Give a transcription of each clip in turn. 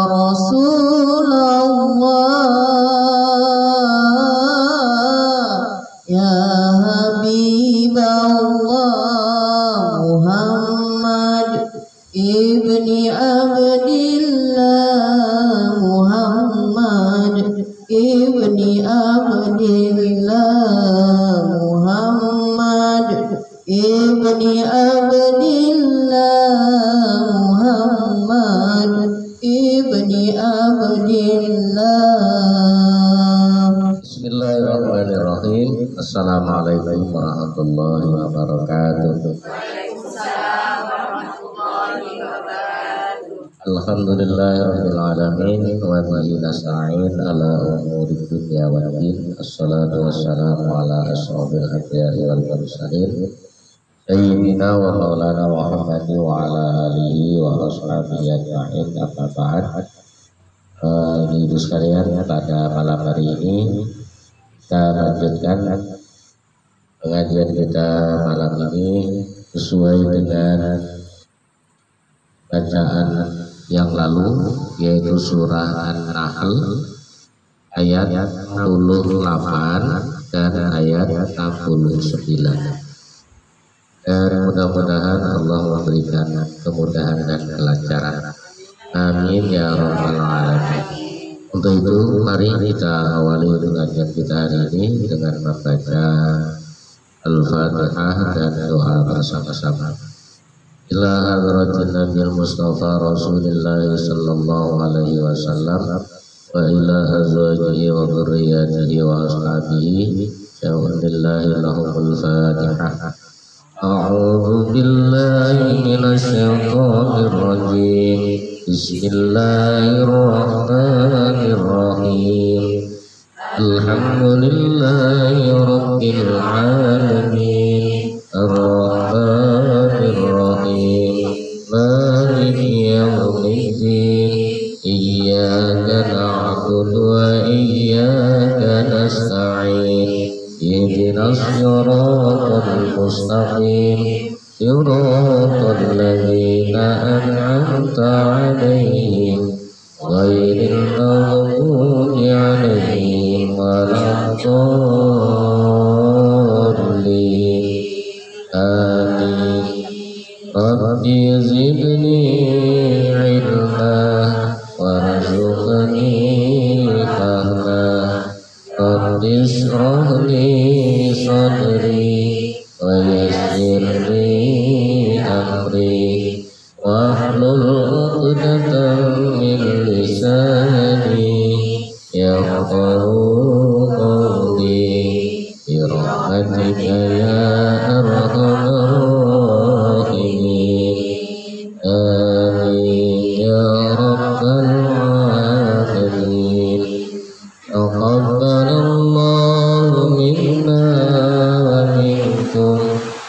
Rasulullah, ya Habibullah, Muhammad ibni Abdillah, Muhammad ibni Abdillah, Muhammad ibni Abdillah, Muhammad ibni Abdillah. Bismillahirrahmanirrahim. Assalamualaikum warahmatullahi wabarakatuh. Alhamdulillahirabbil alamin wa bihi nasta'in ala umuri dunya waddin. Assalatu wassalamu ala asyrofil anbiya'i wal mursalin sayyidina wa maulana Muhammad wa ala alihi wa ashabihi ajma'in. Amma ba'd. Ibu sekalian, pada malam hari ini kita lanjutkan pengajian kita malam ini sesuai dengan bacaan yang lalu, yaitu surah An-Nahl ayat 68 dan ayat 69. Dan mudah-mudahan Allah memberikan kemudahan dan kelancaran. Amin ya rabbal alamin. Untuk itu mari kita awali pengajian kita hari ini dengan membaca Al-Fatihah dan doa bersama-sama. Ila hadratin Nabil Mustafa Rasulullah sallallahu alaihi wasallam wa ila azwajihi wa dhurriyyatihi wa ashabihi syawadillahi lahumul fatihah. A'udzu billahi minasy syaithanir rajim. Bismillahirrahmanirrahim. Alhamdulillahi rabbil alamin. Ar-Rahmanir Rahim. Maliki yaumiddin. Iyyaka na'budu wa iyyaka nasta'in. Ihdinas siratal mustaqim. Siratal ladzina an'amta 'alaihim ghairil maghdubi 'alaihim waladdallin. Amin. Rabbi zidni ilma warzuqni fahma. Rabbi ishrah li sadri wa yassir li amri wahlul 'uqdatam min lisani yafqahu qawli bi rahmatika ya arhamar rahimin. Amin ya rabbal alamin. Taqabbalallahu minna wa minkum.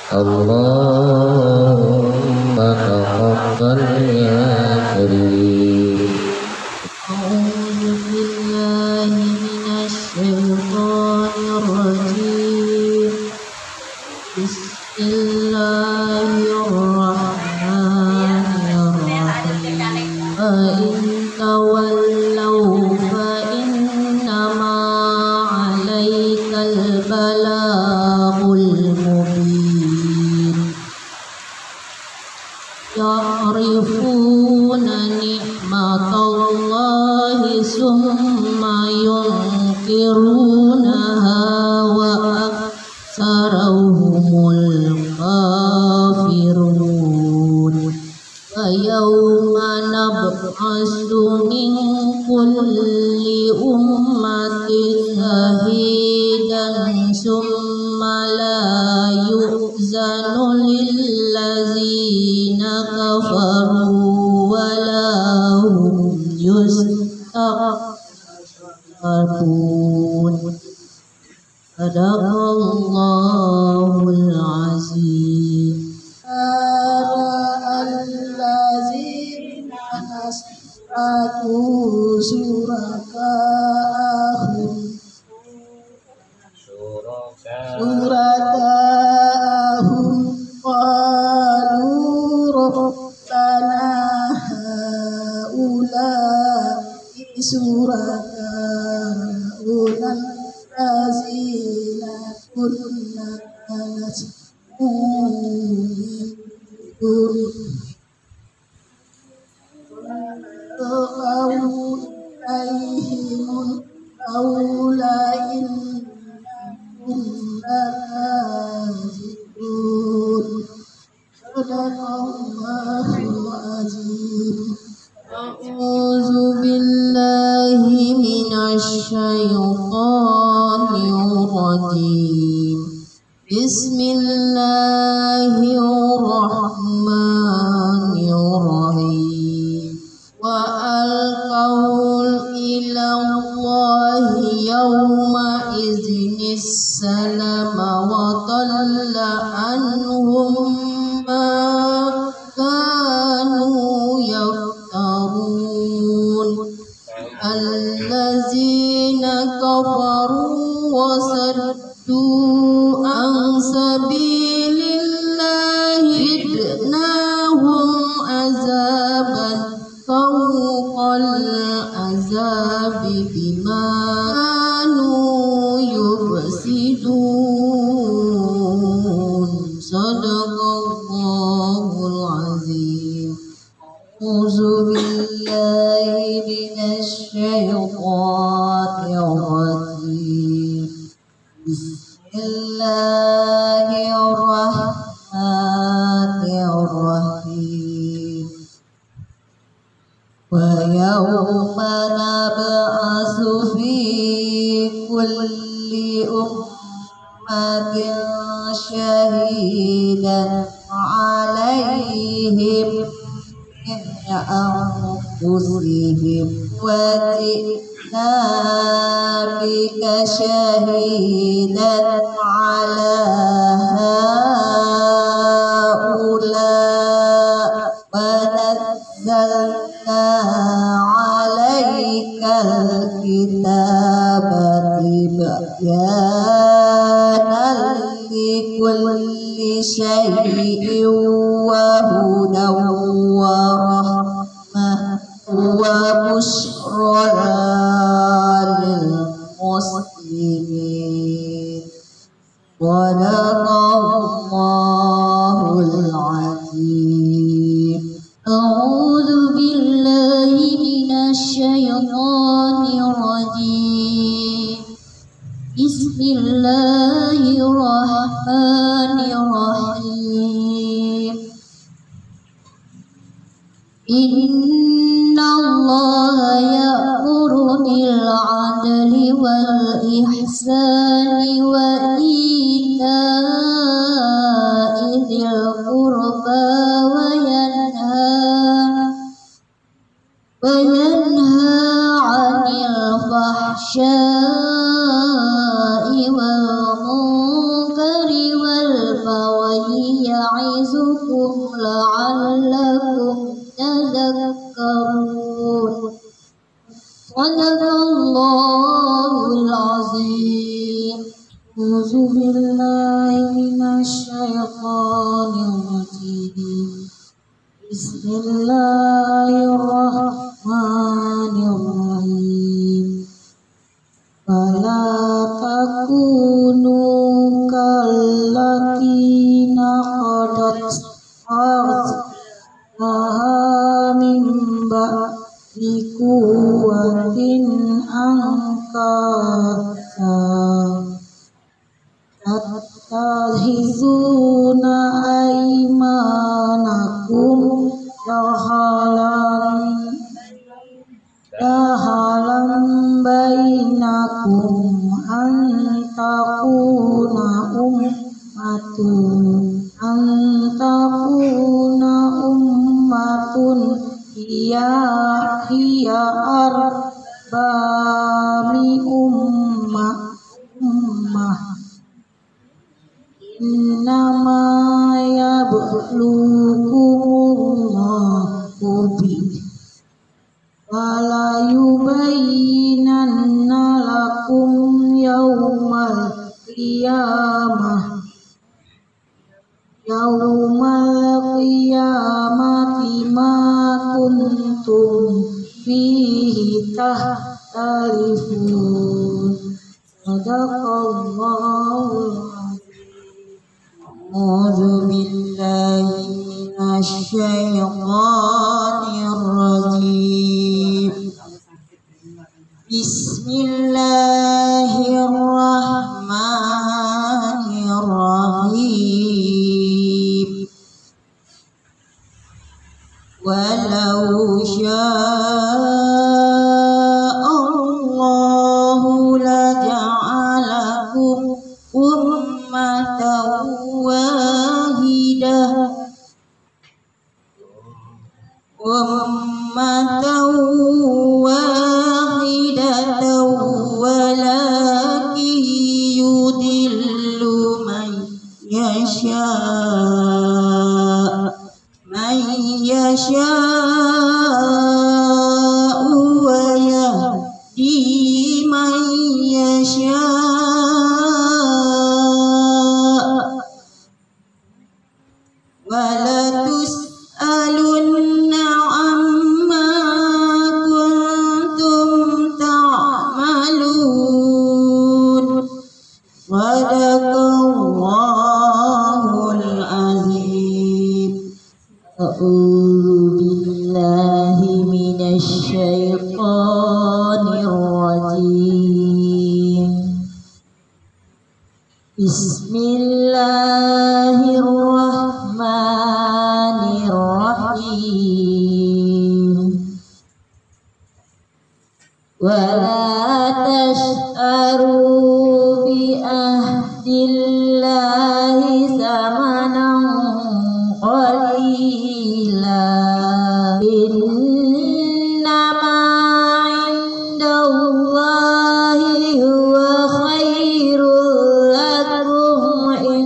Allahumma taqabbal ya karim. A'udzu billahi minasy syaithanir rajim. Bismillahirrahmanirrahim. Fa in tawallaw fa innama 'alaikal balaghul mubin. Ya'rifuna ni'matallahi summa yunkirunaha wa aktsarahumul kafirun. Wa yawma nab'atsu min kulli ummatin shahidan summa la yu'zanu lillazina kafaru wa la hum yusta'tabun. Sadaqallahul azim. Allazina asratu surakahum qalu rabbana haula شركاؤنا الذين كنا ندعو من دونه فألقوا إليهم القول إنكم لكاذبون صدق الله العظيم. أعوذ بالله من الشيطان الرجيم. بسم الله الرحمن الرحيم. وألقوا إلى الله يومئذ السلام وضل عنهم ما كانوا يفترون. الذين كفروا وصدوا عن سبيل الله زدناهم عذابا فوق العذاب بما كانوا يفسدون. صدق الله العظيم. أعوذ بالله من الشيطان الرجيم. بسم الله الرحمن الرحيم. ويوم نبعث في كل أمة شهيدا عليهم من أنفسهم وجئنا بك شهيدا على هؤلاء ونزلنا عليك الكتاب تبيانا لكل شيء وهدى ورحمة وبشرى للمسلمين. صدق الله العظيم. أعوذ بالله من الشيطان الرجيم. بسم الله الرحمن الرحيم. إن الله يأمر بالعدل والإحسان وإيتاء ذي القربى وينهى عن الفحشاء والمنكر والبغي يعظكم لعلكم تذكرون. صدق الله العظيم. أعوذ بالله من الشيطان الرجيم. بسم الله الرحمن الرحيم. فلا تكونوا كالذين قدت أغناها من بعد قوة أنكاثا تتخذون أيمانكم دخلا بينكم أن تكون أمة هي أربى من أمة. إنما يبلوكم الله به ولا يبينن لكم يوم القيامة ما كنتم فيه فيه تختلفون صدق الله أعوذ بالله من الشيطان الرجيم بسم الله الرحمن الرحيم ولو شاء الله لجعلكم أمة واحدة ولكن يضل من يشاء ويهدي من يشاء ولتسألن عما كنتم تعملون صدق الله العظيم أعوذ بالله من الشيطان الرجيم بسم الله الرحمن الرحيم ولا تشتروا بعهد الله ثمنا قليلا إنما عند الله هو خير لكم إن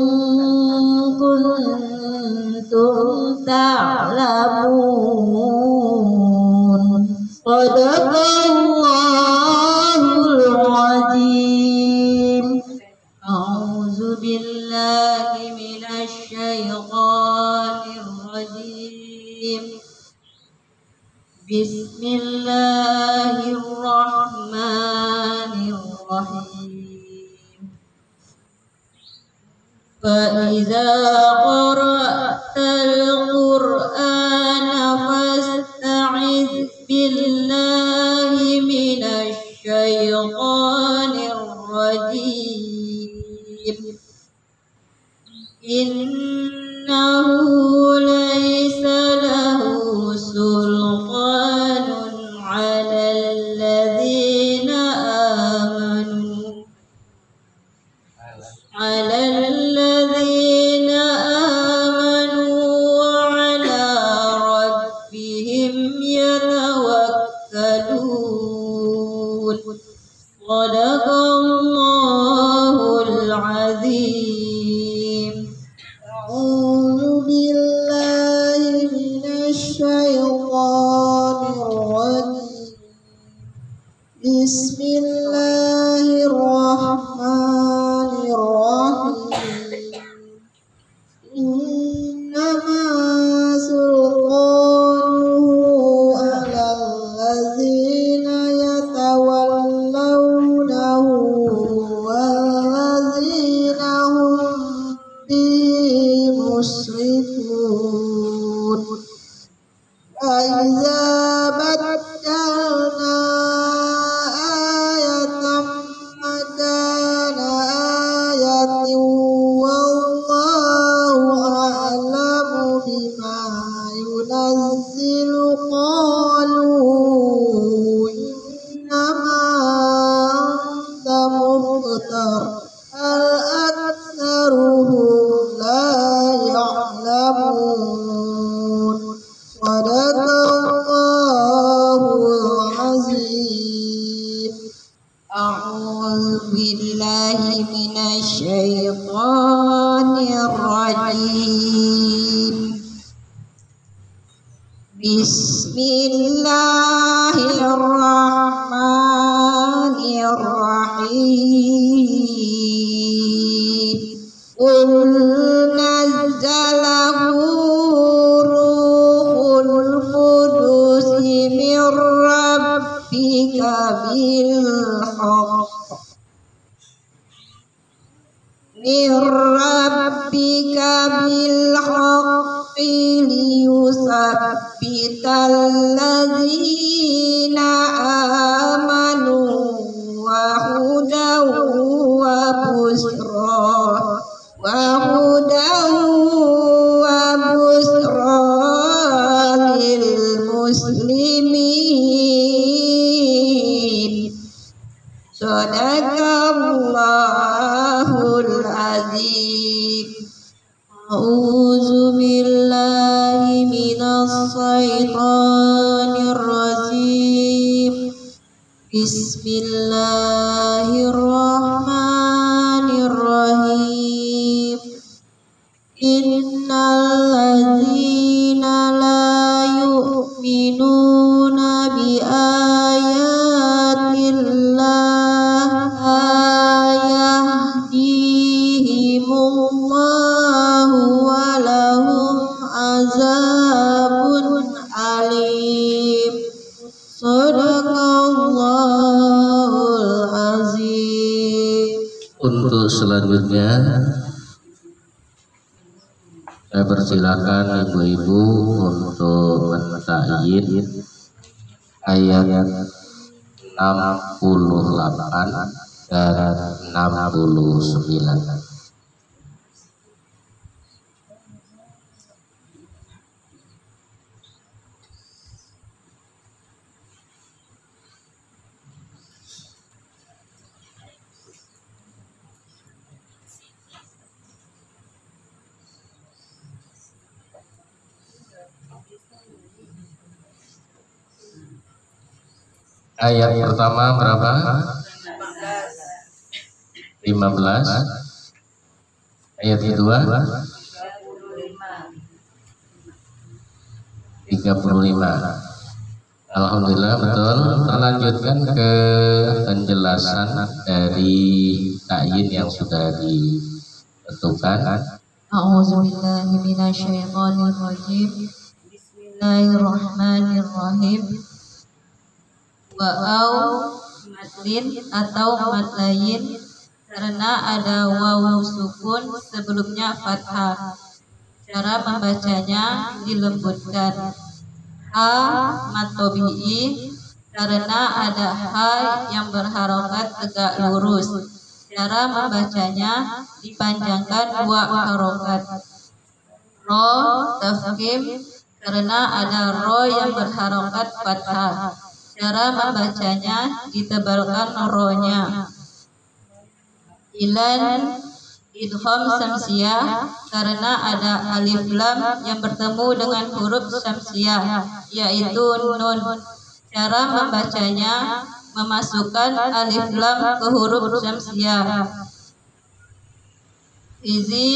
كنتم تعلمون صدق الله العظيم أعوذ بالله من الشيطان الرجيم بسم الله الرحمن الرحيم فإذا قرأت القرآن فاستعذ بالله من الشيطان الرجيم إنه ليس له سلطان على الذين آمنوا وعلى ربهم يتوكلون صدق الله العظيم أعوذ بالله من الشيطان الرجيم بسم الله الرحمن الرحيم إنما سلطانه على الذين يتولونه والذين هم به مشركون فإذا بدلنا آية مكان آية والله أعلم بما ينزل قالوا إنما أنت مفتر بل أكثرهم لا يعلمون صدق الله العظيم أعوذ بالله من الشيطان الرجيم بسم الله الرحمن الرحيم قل نزله روح القدس من ربك بالحق ليثبت الذين آمنوا وهدى وبشرى للمسلمين. Sadaqallahul azim. A'udzu billahi minas shaitonir rajim. Bismillahirrahmanirrahim. Innal ladzina la yu'minuna bi ayatillah yahdihimullahu wa lahum azabun alim. Sadaqallahul azim. Untuk selanjutnya saya persilakan ibu-ibu untuk menta'yin ayat 68 dan 69. Ayat pertama berapa? 15. Ayat kedua 35. Alhamdulillah betul. Terlanjutkan ke penjelasan dari ta'yin yang sudah ditentukan. A'udzubillahi minasyaitonir rajim. Bismillahirrahmanirrahim. Wa'au matlin atau matlayin karena ada wawu sukun sebelumnya fathah. Cara membacanya dilembutkan. Ha matobi'i karena ada ha yang berharokat tegak lurus. Cara membacanya dipanjangkan 2 harokat. Ro tafkhim karena ada ro yang berharokat fathah. Cara membacanya ditebalkan ro-nya. Ilan idgham samsiyah karena ada alif lam yang bertemu dengan huruf samsiyah yaitu nun. Cara membacanya memasukkan alif lam ke huruf samsiyah. Izi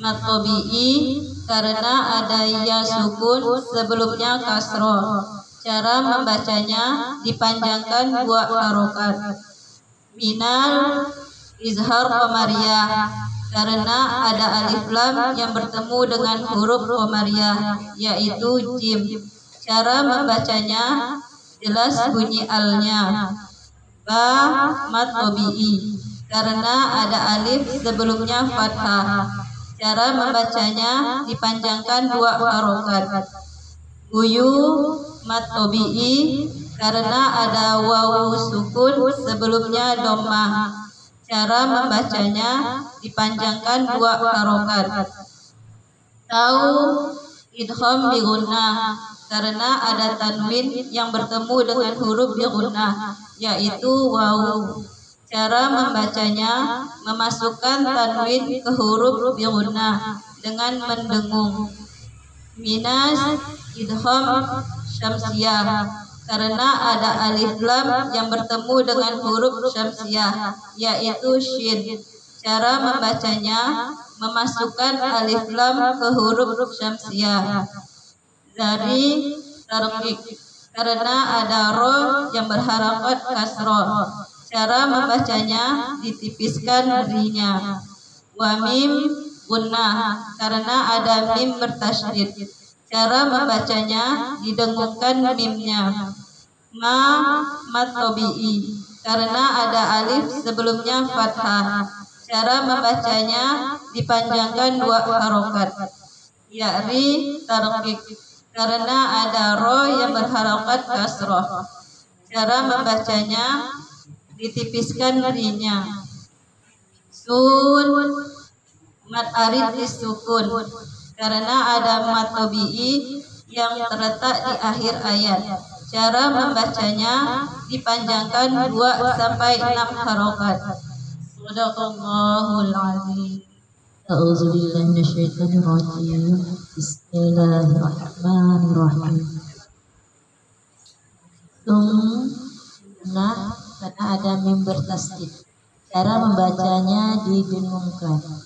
matobi'i karena ada ya sukun sebelumnya kasroh. Cara membacanya dipanjangkan 2 harokat. Minal izhar qamariyah karena ada alif lam yang bertemu dengan huruf qamariyah yaitu jim. Cara membacanya jelas bunyi alnya. Ba matobi'i karena ada alif sebelumnya fathah. Cara membacanya dipanjangkan 2 harokat. Buyu matobi'i karena ada wawu sukun sebelumnya dhammah. Cara membacanya dipanjangkan 2 harokat. Tau idgham bi gunnah karena ada tanwin yang bertemu dengan huruf bi gunnah yaitu wawu. Cara membacanya memasukkan tanwin ke huruf bi gunnah dengan mendengung. Minas idgham syamsiyah karena ada alif lam yang bertemu dengan huruf syamsiyah yaitu shin. Cara membacanya memasukkan alif lam ke huruf syamsiyah. Dari tarqiq karena ada ro yang berharakat kasroh. Cara membacanya ditipiskan rinya. Wa mim gunnah karena ada mim bertasydid. Cara membacanya didengungkan mimnya. Mad tabi'i karena ada alif sebelumnya fathah. Cara membacanya dipanjangkan 2 harokat. Ya'ri tarqiq karena ada ro yang berharokat kasroh. Cara membacanya ditipiskan rinya. Sun mad arid disukun karena ada mad tabi'i yang terletak di akhir ayat. Cara membacanya dipanjangkan 2 sampai 6 harokat. Shadaqallahul azim. A'udzu billahi minasyaitonir rajim. Bismillahirrahmanirrahim. Karena ada mim bertasdid. Cara membacanya didengungkan.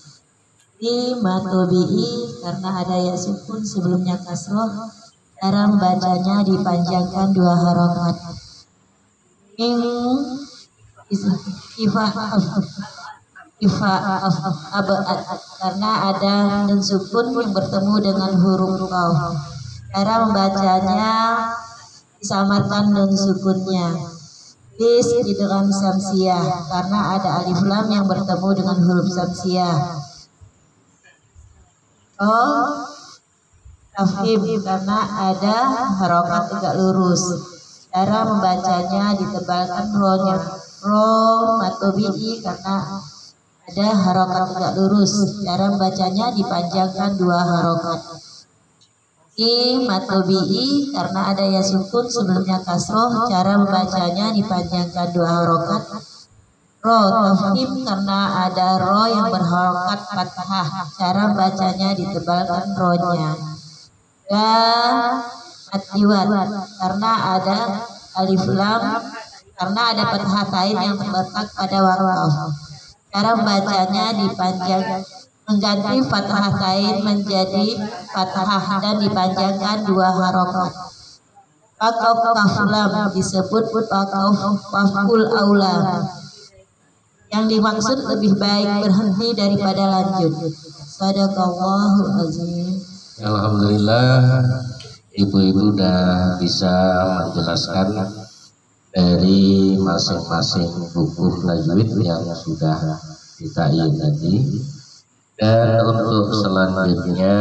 Di matobi'i karena ada ya sukun sebelumnya kasroh. Cara membacanya dipanjangkan 2 harokat. Karena ada nun sukun yang bertemu dengan huruf qaf. Cara membacanya disamarkan nun sukunnya. Bis idgham samsiyah karena ada alif lam yang bertemu dengan huruf samsiyah. Tafhim karena ada harokat tegak lurus. Cara membacanya ditebalkan ro-nya. Ro matobi'i karena ada harokat tegak lurus. Cara membacanya dipanjangkan 2 harokat. I matobi'i karena ada ya sukun sebelumnya kasroh. Cara membacanya dipanjangkan 2 harokat. Ro tafhim karena ada ro yang berharokat fathah. Cara membacanya ditebalkan ro-nya. Atiwat karena ada alif lam karena ada fathah tain yang terletak pada waqaf. Cara membacanya dipanjang mengganti fathah tain menjadi fathah dan dipanjangkan 2 harokat. Waqaf kaf lam disebut waqaf waqful aula. Yang dimaksud lebih baik berhenti daripada lanjut. Shadaqallahul azim. Alhamdulillah, ibu-ibu sudah bisa menjelaskan dari masing-masing buku tajwid yang sudah ditayin tadi. Dan untuk selanjutnya,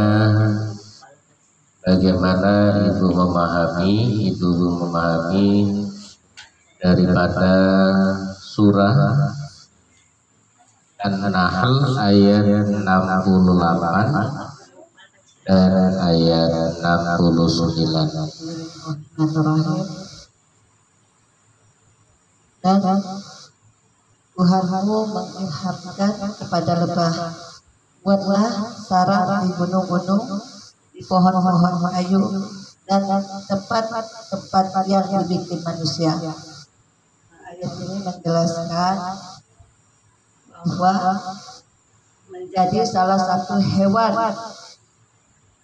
bagaimana ibu memahami daripada surah An-Nahl ayat 68 dan ayat 69. Dan Tuhanmu mengilhamkan kepada lebah, buatlah sarang di gunung-gunung, di pohon-pohon kayu, dan tempat-tempat yang dibikin manusia. Ayat ini menjelaskan bahwa menjadi salah satu hewan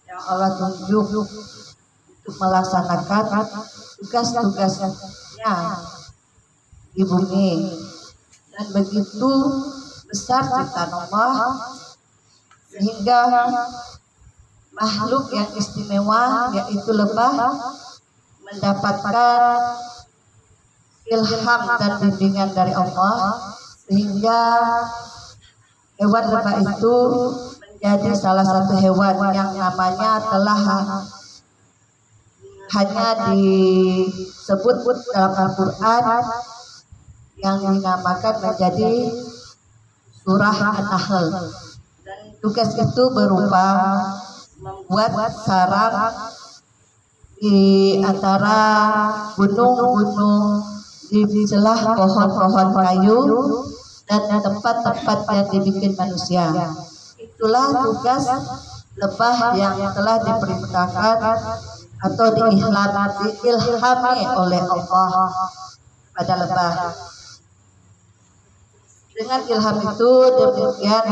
yang Allah tunjuk untuk melaksanakan tugas-tugasnya di bumi, dan begitu besar ciptaan Allah sehingga makhluk yang istimewa yaitu lebah mendapatkan ilham dan bimbingan dari Allah, sehingga hewan lebah itu menjadi salah satu hewan yang namanya telah hanya disebut dalam Al-Quran yang dinamakan menjadi surah An-Nahl. Dan tugas itu berupa membuat sarang di antara gunung-gunung, di celah pohon-pohon kayu, dan tempat-tempat yang dibikin manusia. Itulah tugas lebah yang telah diperintahkan atau diilhami oleh Allah pada lebah. Dengan ilham itu demikian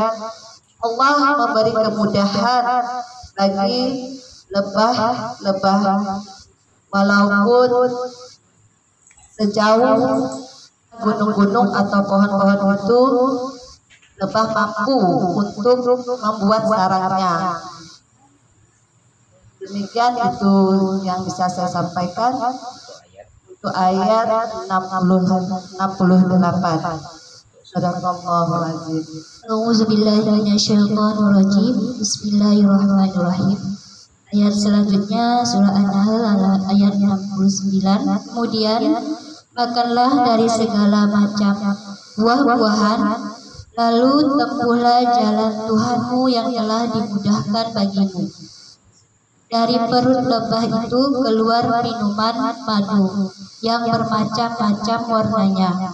Allah memberi kemudahan bagi lebah walaupun sejauh gunung-gunung atau pohon-pohon itu, lebah mampu untuk membuat sarangnya. Demikian itu yang bisa saya sampaikan untuk Itu ayat 68. Sadaqallahul azim. A'udzubillahi minasyaitonirrajim. Bismillahirrahmanirrahim. Ayat selanjutnya surah An-Nahl ayat 69. Kemudian makanlah dari segala macam buah-buahan, lalu tempuhlah jalan Tuhanmu yang telah dimudahkan bagimu. Dari perut lebah itu keluar minuman madu yang bermacam-macam warnanya.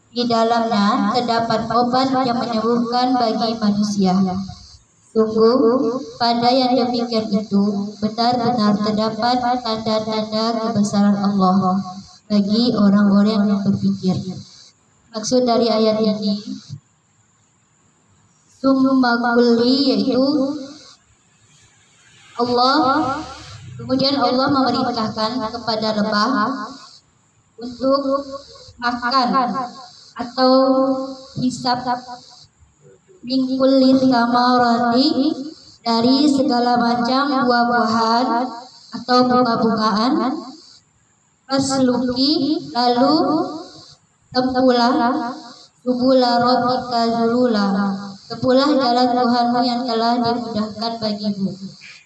Di dalamnya terdapat obat yang menyembuhkan bagi manusia. Sungguh, pada yang demikian itu benar-benar terdapat tanda-tanda kebesaran Allah bagi orang-orang yang berpikir. Maksud dari ayat ini, summa kulli, yaitu kemudian Allah memerintahkan kepada lebah untuk makan atau hisab min kulli samarati, dari segala macam buah-buahan atau bunga-bungaan. Fasluki, lalu tempuhlah subula rabbika zulula, tempuhlah jalan Tuhanmu yang telah dimudahkan bagimu.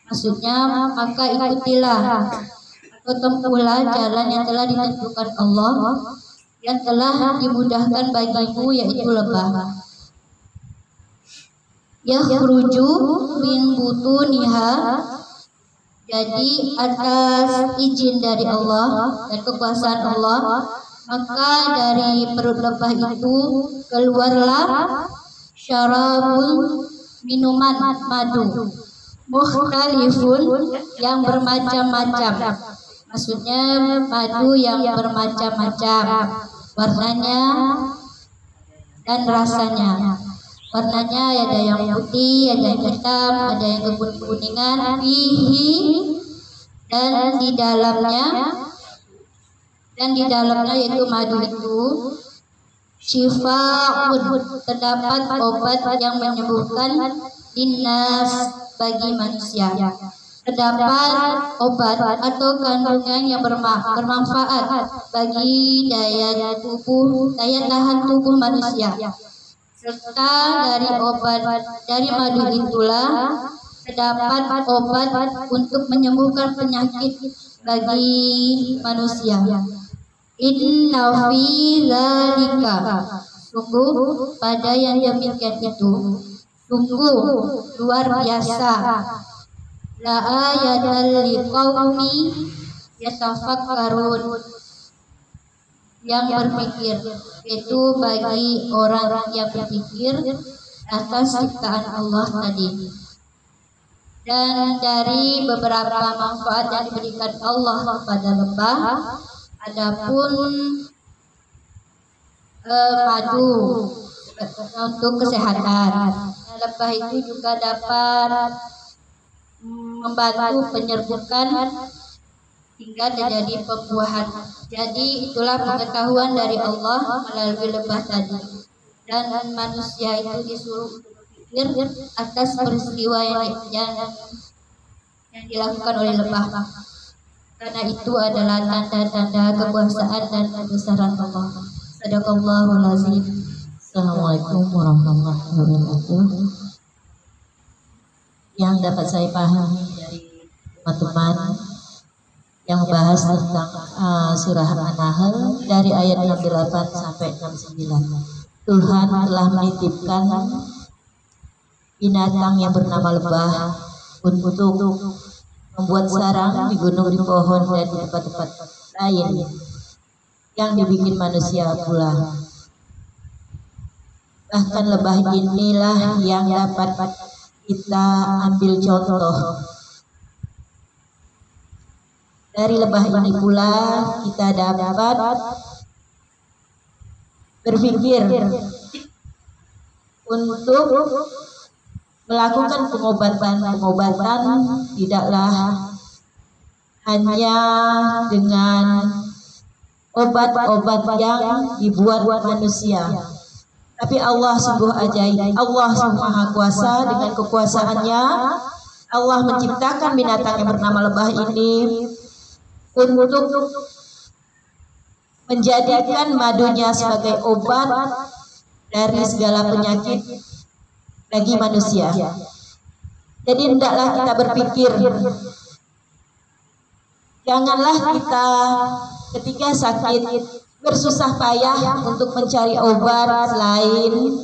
Maksudnya, maka ikutilah atau tempuhlah jalan yang telah ditentukan Allah yang telah dimudahkan bagimu, yaitu lebah. Yakhruju min butuniha, jadi atas izin dari Allah dan kekuasaan Allah, maka dari perut lebah itu keluarlah syarabun, minuman madu, mukhtalifun, yang bermacam-macam. Maksudnya madu yang bermacam-macam warnanya dan rasanya. Warnanya ada yang putih, ada yang hitam, ada yang kekuningan. Fihi, dan di dalamnya yaitu madu itu syifa'un, terdapat obat yang menyembuhkan linnas, bagi manusia. Terdapat obat atau kandungan yang bermanfaat bagi daya tahan tubuh manusia. Serta dari madu itulah terdapat obat untuk menyembuhkan penyakit bagi manusia. Inna fi dzalika, sungguh pada yang demikian itu, sungguh luar biasa, la ayatal liqaumi yatafakkarun, yang berpikir, itu bagi orang yang berpikir atas ciptaan Allah tadi. Dan dari beberapa manfaat yang diberikan Allah kepada lebah, adapun madu untuk kesehatan. Lebah itu juga dapat membantu penyerbukan hingga terjadi pembuahan. Jadi itulah pengetahuan dari Allah melalui lebah tadi. Dan manusia itu disuruh berpikir atas peristiwa yang dilakukan oleh lebah. Karena itu adalah tanda-tanda kekuasaan dan kebesaran Allah. Sadaqallahul azim. Assalamualaikum warahmatullahi wabarakatuh. Yang dapat saya pahami dari teman-teman yang membahas tentang surah An-Nahl dari ayat 68 sampai 69. Tuhan telah menitipkan binatang yang bernama lebah untuk membuat sarang di gunung, di pohon, dan di tempat-tempat lain yang dibikin manusia pula. Bahkan lebah inilah yang dapat kita ambil contoh. Dari lebah ini pula kita dapat berpikir untuk melakukan pengobatan tidaklah hanya dengan obat-obat yang dibuat manusia, tapi Allah sungguh ajaib. Allah sungguh maha kuasa. Dengan kekuasaannya Allah menciptakan binatang yang bernama lebah ini untuk menjadikan madunya sebagai obat dari segala penyakit bagi manusia. Jadi hendaklah kita berpikir, janganlah kita ketika sakit bersusah payah untuk mencari obat lain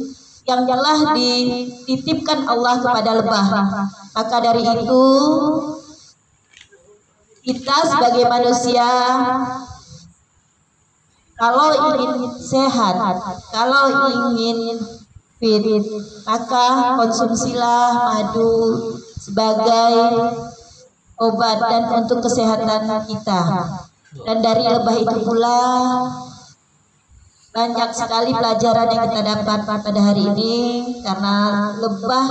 yang telah dititipkan Allah kepada lebah. Maka dari itu kita sebagai manusia kalau ingin sehat, kalau ingin fit, maka konsumsilah madu sebagai obat dan untuk kesehatan kita. Dan dari lebah itu pula banyak sekali pelajaran yang kita dapat pada hari ini, karena lebah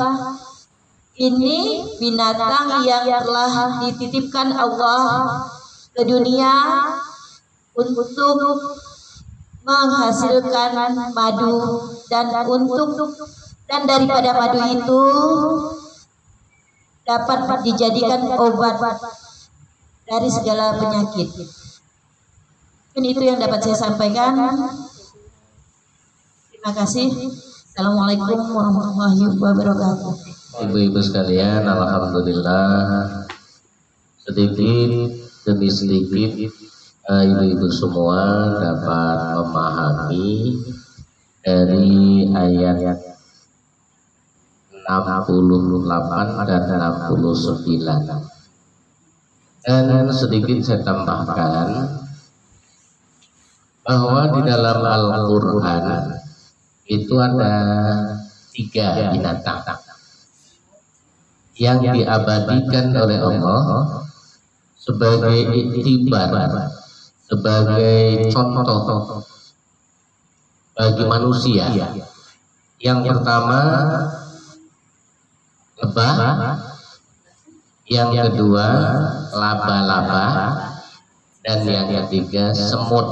ini binatang yang telah dititipkan Allah ke dunia untuk menghasilkan madu dan daripada madu itu dapat dijadikan obat dari segala penyakit. Dan itu yang dapat saya sampaikan. Terima kasih. Assalamualaikum warahmatullahi wabarakatuh. Ibu-ibu sekalian, alhamdulillah sedikit demi sedikit ibu-ibu semua dapat memahami dari ayat 68 dan 69. Dan sedikit saya tambahkan bahwa di dalam Al-Quran itu ada 3 binatang yang diabadikan oleh Allah sebagai iktibar, sebagai contoh bagi manusia. Yang pertama lebah, yang kedua laba-laba, dan yang ketiga semut.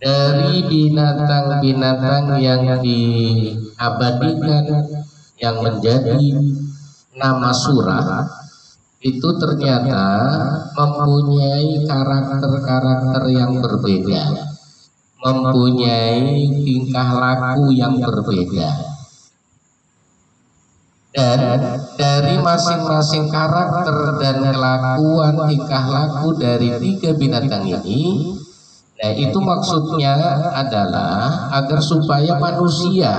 Dari binatang-binatang yang diabadikan yang menjadi nama surah itu ternyata mempunyai karakter-karakter yang berbeda, mempunyai tingkah laku yang berbeda. Dan dari masing-masing karakter dan kelakuan tingkah laku dari 3 binatang ini, nah itu maksudnya adalah agar supaya manusia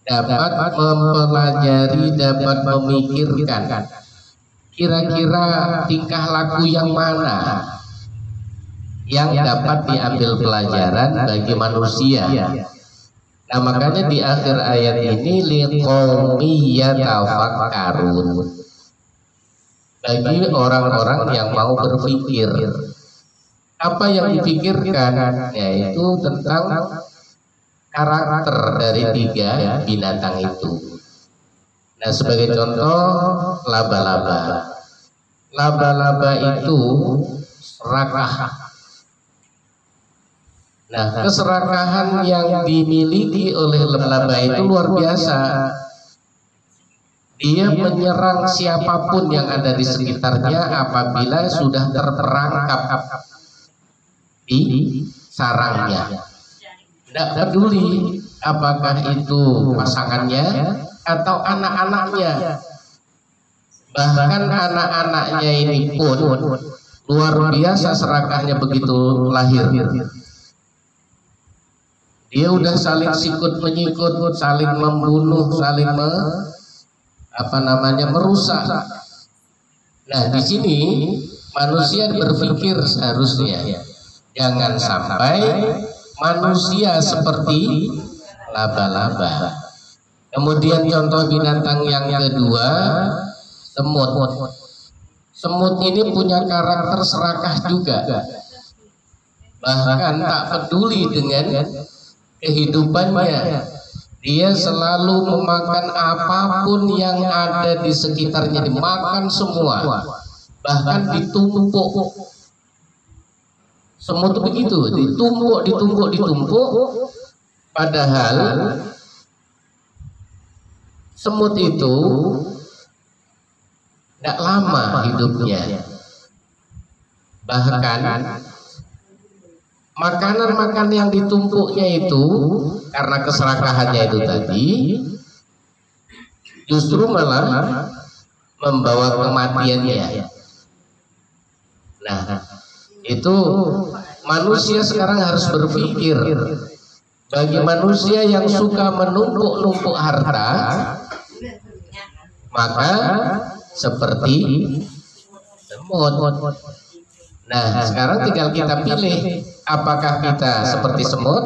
dapat mempelajari, dapat memikirkan kira-kira tingkah laku yang mana yang dapat diambil pelajaran bagi manusia. Nah makanya di akhir ayat ini liqaumi yatafakkarun, bagi orang-orang yang mau berpikir. Apa yang dipikirkan yaitu tentang karakter dari 3 binatang itu. Nah sebagai contoh laba-laba. Laba-laba itu serakah. Nah keserakahan yang dimiliki oleh laba-laba itu luar biasa. Dia menyerang siapapun yang ada di sekitarnya apabila sudah terperangkap di sarangnya. Tidak peduli apakah itu pasangannya atau anak-anaknya. Bahkan anak-anaknya ini pun luar biasa serakahnya begitu lahir. Dia udah saling sikut menyikut, saling membunuh, saling merusak. Nah di sini manusia berpikir seharusnya jangan sampai manusia seperti laba-laba. Kemudian contoh binatang yang kedua, semut. Semut ini punya karakter serakah juga. Bahkan tak peduli dengan kehidupannya. Dia selalu memakan apapun yang ada di sekitarnya, dimakan semua. Bahkan ditumpuk. Semut begitu, ditumpuk. Padahal semut itu tidak lama hidupnya. Bahkan makanan-makanan yang ditumpuknya itu karena keserakahannya itu tadi justru malah membawa kematiannya. Nah, itu manusia sekarang harus berpikir. Bagi manusia yang suka menumpuk-numpuk harta, maka seperti semut. Nah, sekarang tinggal kita pilih, apakah kita seperti semut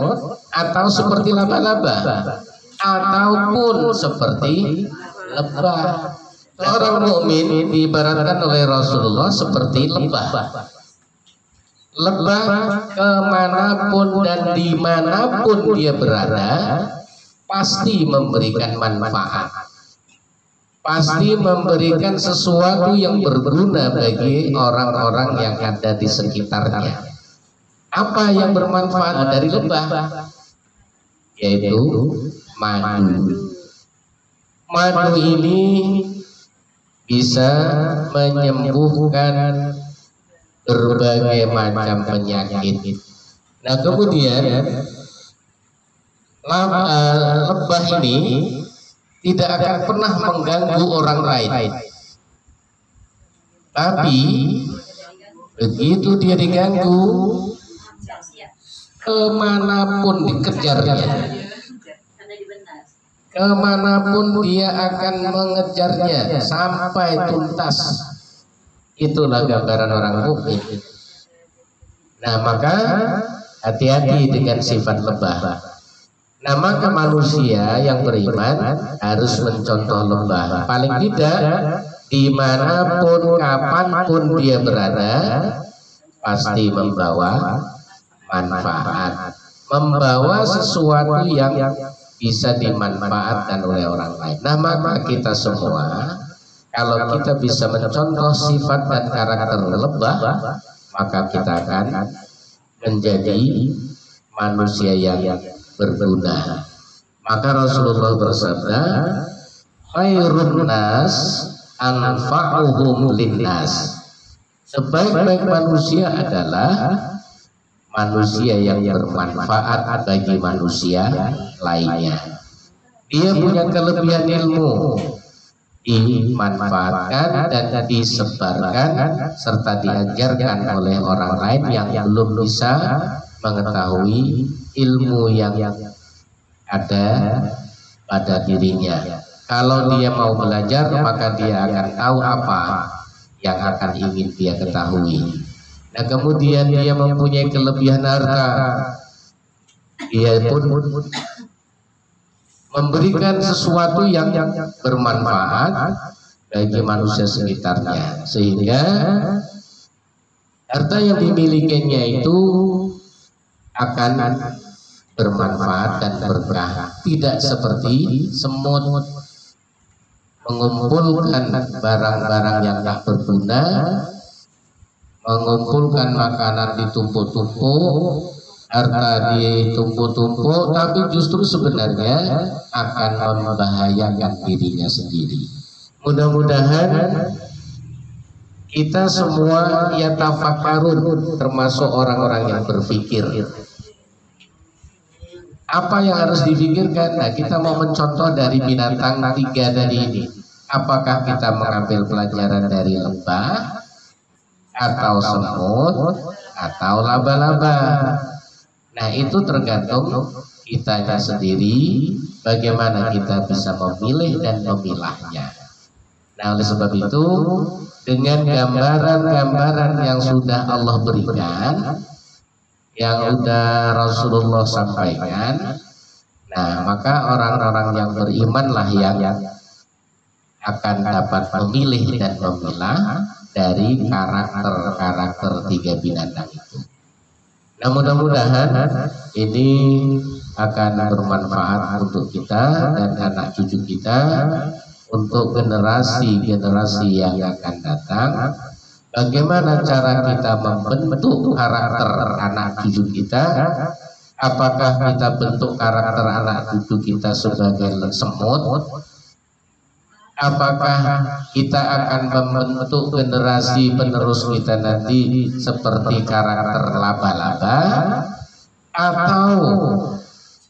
atau seperti laba-laba ataupun seperti lebah. Orang mukmin diibaratkan oleh Rasulullah seperti lebah. Lebah kemanapun dan dimanapun dia berada pasti memberikan manfaat, pasti memberikan sesuatu yang berguna bagi orang-orang yang ada di sekitarnya. Apa yang bermanfaat dari lebah? Yaitu madu. Madu ini bisa menyembuhkan berbagai macam penyakit. Nah, kemudian lebah ini tidak akan pernah mengganggu orang lain. Tapi begitu dia diganggu, kemanapun dikejarnya, kemanapun dia akan mengejarnya sampai tuntas. Itulah gambaran orang mukmin. Nah, maka hati-hati dengan sifat lebah. Nah, maka manusia yang beriman harus mencontoh lebah. Paling tidak dimanapun, kapanpun dia berada, pasti membawa manfaat, membawa sesuatu yang bisa dimanfaatkan oleh orang lain. Nah, maka kita semua, kalau kita bisa mencontoh sifat dan karakter lebah, maka kita akan menjadi manusia yang berguna. Maka Rasulullah bersabda, khairun nas anfa'uhum linnas. Sebaik-baik manusia adalah manusia yang bermanfaat bagi manusia lainnya. Dia punya kelebihan ilmu, dimanfaatkan dan disebarkan serta diajarkan oleh orang lain yang belum bisa mengetahui ilmu yang ada pada dirinya. Kalau dia mau belajar, maka dia akan tahu apa yang akan ingin dia ketahui. Nah, kemudian dia mempunyai kelebihan harta, dia pun memberikan sesuatu yang bermanfaat bagi manusia sekitarnya, sehingga harta yang dimilikinya itu akan bermanfaat dan berkah. Tidak seperti semut mengumpulkan barang-barang yang tak berguna, mengumpulkan makanan ditumpuk-tumpuk, harta ditumpuk-tumpuk, tapi justru sebenarnya akan membahayakan dirinya sendiri. Mudah-mudahan kita semua yatafakkarun, termasuk orang-orang yang berpikir. Apa yang harus dipikirkan? Nah, kita mau mencontoh dari binatang tiga tadi ini. Apakah kita mengambil pelajaran dari lebah, atau semut, atau laba-laba? Nah, itu tergantung kitanya sendiri, bagaimana kita bisa memilih dan memilahnya. Nah, oleh sebab itu, dengan gambaran-gambaran yang sudah Allah berikan, yang sudah Rasulullah sampaikan, nah, maka orang-orang yang berimanlah yang akan dapat memilih dan memilah dari karakter-karakter tiga binatang itu. Nah, mudah-mudahan ini akan bermanfaat untuk kita dan anak cucu kita, untuk generasi-generasi yang akan datang. Bagaimana cara kita membentuk karakter anak cucu kita? Apakah kita bentuk karakter anak cucu kita sebagai semut? Apakah kita akan membentuk generasi penerus kita nanti seperti karakter laba-laba? atau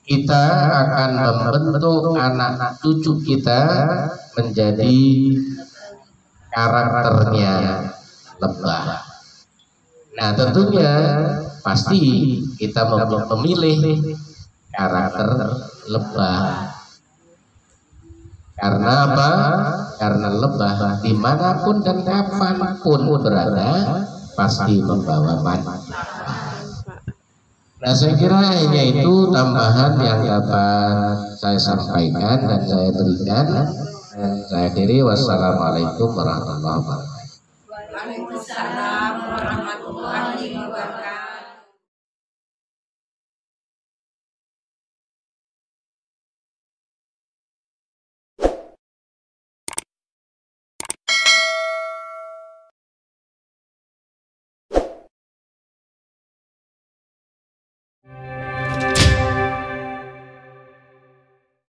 kita akan membentuk anak cucu kita menjadi karakternya lebah. Nah, tentunya pasti kita memilih karakter lebah. Karena apa? Karena lebah dimanapun dan kapanpun berada pasti membawa manfaat. Nah, saya kira hanya itu tambahan yang dapat saya sampaikan dan saya berikan. Dan saya akhiri, wassalamualaikum warahmatullahi wabarakatuh. Waalaikumsalam warahmatullahi wabarakatuh.